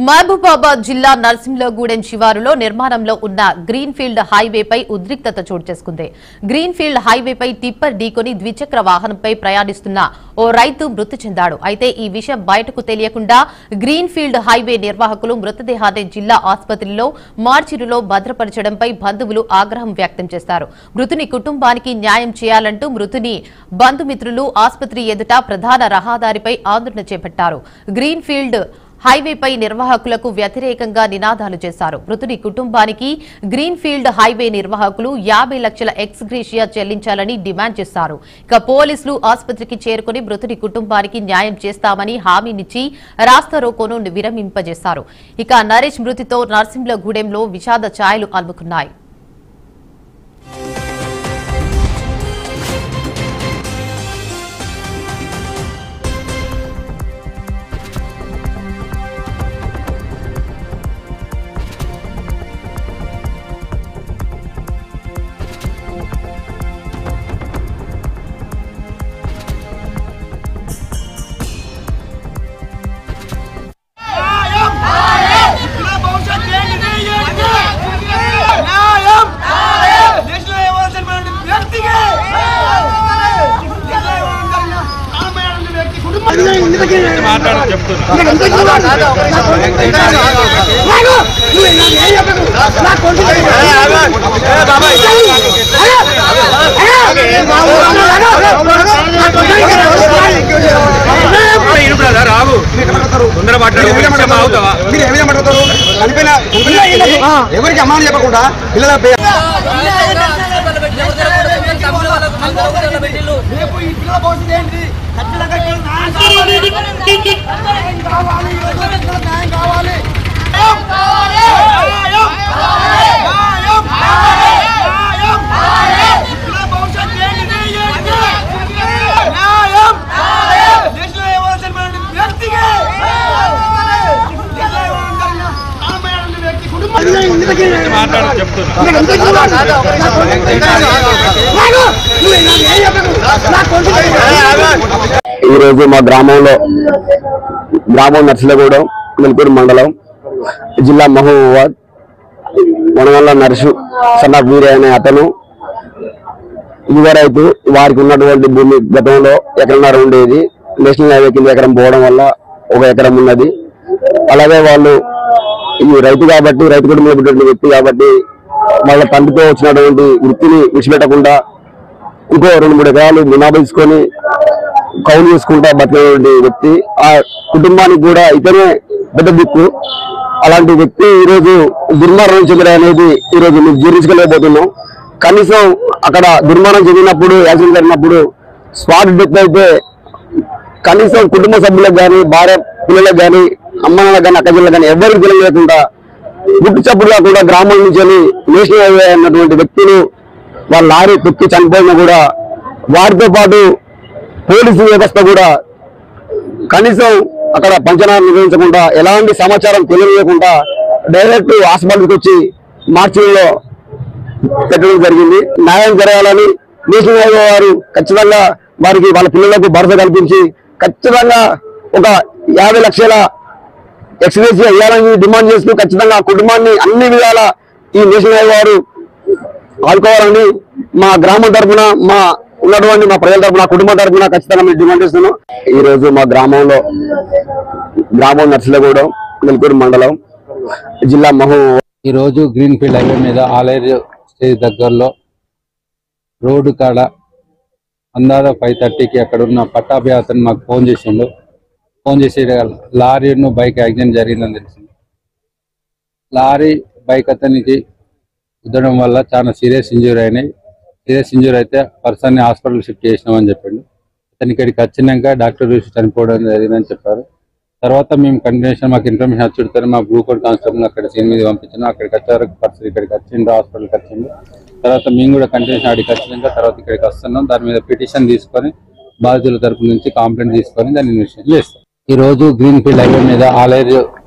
మహబూబాబాద్ జిల్లా నర్సింహగూడెం శివారులో నిర్మాణంలో ఉన్న గ్రీన్ ఫీల్డ్ హైవేపై ఉద్రిక్తత చోటు చేసుకుంది. గ్రీన్ ఫీల్డ్ హైవేపై టిప్పర్ ఢీకొని ద్విచక్ర వాహనంపై ప్రయాణిస్తున్న ఓ రైతు మృతి చెందాడు. అయితే ఈ విషయం బయటకు తెలియకుండా గ్రీన్ ఫీల్డ్ హైవే నిర్వాహకులు మృతదేహాన్ని జిల్లా ఆసుపత్రిలో మార్చిరులో భద్రపరచడంపై బంధువులు ఆగ్రహం వ్యక్తం చేశారు. మృతుని కుటుంబానికి న్యాయం చేయాలంటూ మృతుని బంధుమిత్రులు ఆసుపత్రి ఎదుట ప్రధాన రహదారిపై ఆందోళన చేపట్టారు. గ్రీన్ ఫీల్డ్ హైవేపై నిర్వాహకులకు వ్యతిరేకంగా నినాదాలు చేశారు. మృతుని కుటుంబానికి గ్రీన్ ఫీల్డ్ హైవే నిర్వాహకులు 50 లక్షల ఎక్స్గ్రేషియా చెల్లించాలని డిమాండ్ చేశారు. ఇక పోలీసులు ఆసుపత్రికి చేరుకుని మృతుని కుటుంబానికి న్యాయం చేస్తామని హామీనిచ్చి రాస్తారోకోను విరమింపజేశారు. ఇక నరేష్ మృతితో నర్సింహగూడెంలో విషాద ఛాయలు అలుముకున్నాయి. ఎవరికి అమ్మాని చెప్పకుండా పిల్లల ఈ రోజు మా గ్రామం నర్సింహగూడెం మెల్పూర్ మండలం జిల్లా మహబూబాబాద్ వనగల్ల నర్సు సన్న వీరే అనే అతను యువ రైతు. వారికి ఉన్నటువంటి భూమి గతంలో ఎకరన్నర ఉండేది. నేషనల్ హైవే కింద ఎకరం పోవడం వల్ల 1 ఎకరం ఉన్నది. అలాగే వాళ్ళు ఈ రైతు కాబట్టి రైతు కుటుంబంలో పుట్టిన వ్యక్తి కాబట్టి వాళ్ళ తండ్రితో వచ్చినటువంటి వృత్తిని విడిచిపెట్టకుండా ఇంకో 2-3 ఎకరాలు మునాబా తీసుకొని కౌలు చేసుకుంటా బతికినటువంటి వ్యక్తి. ఆ కుటుంబానికి కూడా ఇతనే పెద్ద దిక్కు. అలాంటి వ్యక్తి ఈరోజు దుర్మరణం చెందడం అనేది ఈరోజు మేము జీర్ణించుకోలేకపోతున్నాం. కనీసం అక్కడ దుర్మరణం చెందినప్పుడు యాక్సిడెంట్ జరిగినప్పుడు స్పాట్ డెత్ అయితే కనీసం కుటుంబ సభ్యులకు కానీ భార్య పిల్లలకు కానీ అమ్మలకు కానీ అక్కజలకు కానీ ఎవరికి తెలియలేకుండా గుట్టు చప్పుడు కాకుండా గ్రామం నుంచి నేషనల్ హైవే అన్నటువంటి వ్యక్తులు వాళ్ళ లారీ తొక్కి చనిపోయినా కూడా వారితో పాటు పోలీసు వ్యవస్థ కూడా కనీసం అక్కడ పంచనామా నిర్వహించకుండా ఎలాంటి సమాచారం తెలియకుండా డైరెక్ట్ హాస్పిటల్కి వచ్చి మార్చిలో పెట్టడం జరిగింది. న్యాయం జరగాలని నేషనల్ హైవే వారు ఖచ్చితంగా వారికి వాళ్ళ పిల్లలకు భరోసా కల్పించి ఖచ్చితంగా ఒక 50 లక్షల ఎక్స్గ్రేషియా ఇవ్వాలని డిమాండ్ చేస్తూ ఖచ్చితంగా ఆ కుటుంబాన్ని అన్ని విధాల ఈ నేషనల్ హైవే వారు ఆదుకోవాలని మా గ్రామం తరఫున మా ఉన్నటువంటి మా ప్రజల తరఫున కుటుంబం తరఫున ఖచ్చితంగా మేము డిమాండ్ చేస్తున్నాం. ఈ రోజు మా గ్రామం నర్సింహగూడెం మెల్పూర్ మండలం జిల్లా మహబూబాబాద్. ఈ రోజు గ్రీన్ ఫీల్డ్ హైవే మీద ఆలేరు స్టేజ్ దగ్గరలో రోడ్డు కాడ అందాజ 5:30కి అక్కడ ఉన్న పట్టాభి అతను మాకు ఫోన్ చేసి లారీను బైక్ యాక్సిడెంట్ జరిగిందని తెలిసింది. లారీ బైక్ అతనికి గుద్దడం వల్ల చాలా సీరియస్ ఇంజూరీ అయినాయి. సీరియస్ ఇంజూరీ అయితే పర్సన్ని హాస్పిటల్ షిఫ్ట్ చేసినామని చెప్పిండు. అతనికి ఇక్కడికి వచ్చినాక డాక్టర్ చూసి చనిపోవడం జరిగిందని చెప్పారు. తర్వాత మేము కంటిన్యూషన్ మాకు ఇన్ఫర్మేషన్ వచ్చుడుతారు మా బ్లూ కోడ్ కానిస్టేబుల్ అక్కడ సీన్ మీద పంపించాను. అక్కడికి వచ్చేవరకు పర్సన్ ఇక్కడికి వచ్చిండు, హాస్పిటల్కి వచ్చిండు. తర్వాత మేము కూడా కంటిన్యూషన్ అడిగి వచ్చినాక తర్వాత ఇక్కడికి వస్తున్నాం. దాని మీద పిటిషన్ తీసుకొని బాధితుల తరపు నుంచి కంప్లైంట్ తీసుకొని దాన్ని ఇన్వెస్టిగేషన్ చేస్తాం. ఈ రోజు గ్రీన్ ఫీల్డ్ హైవే మీద ఆలేరు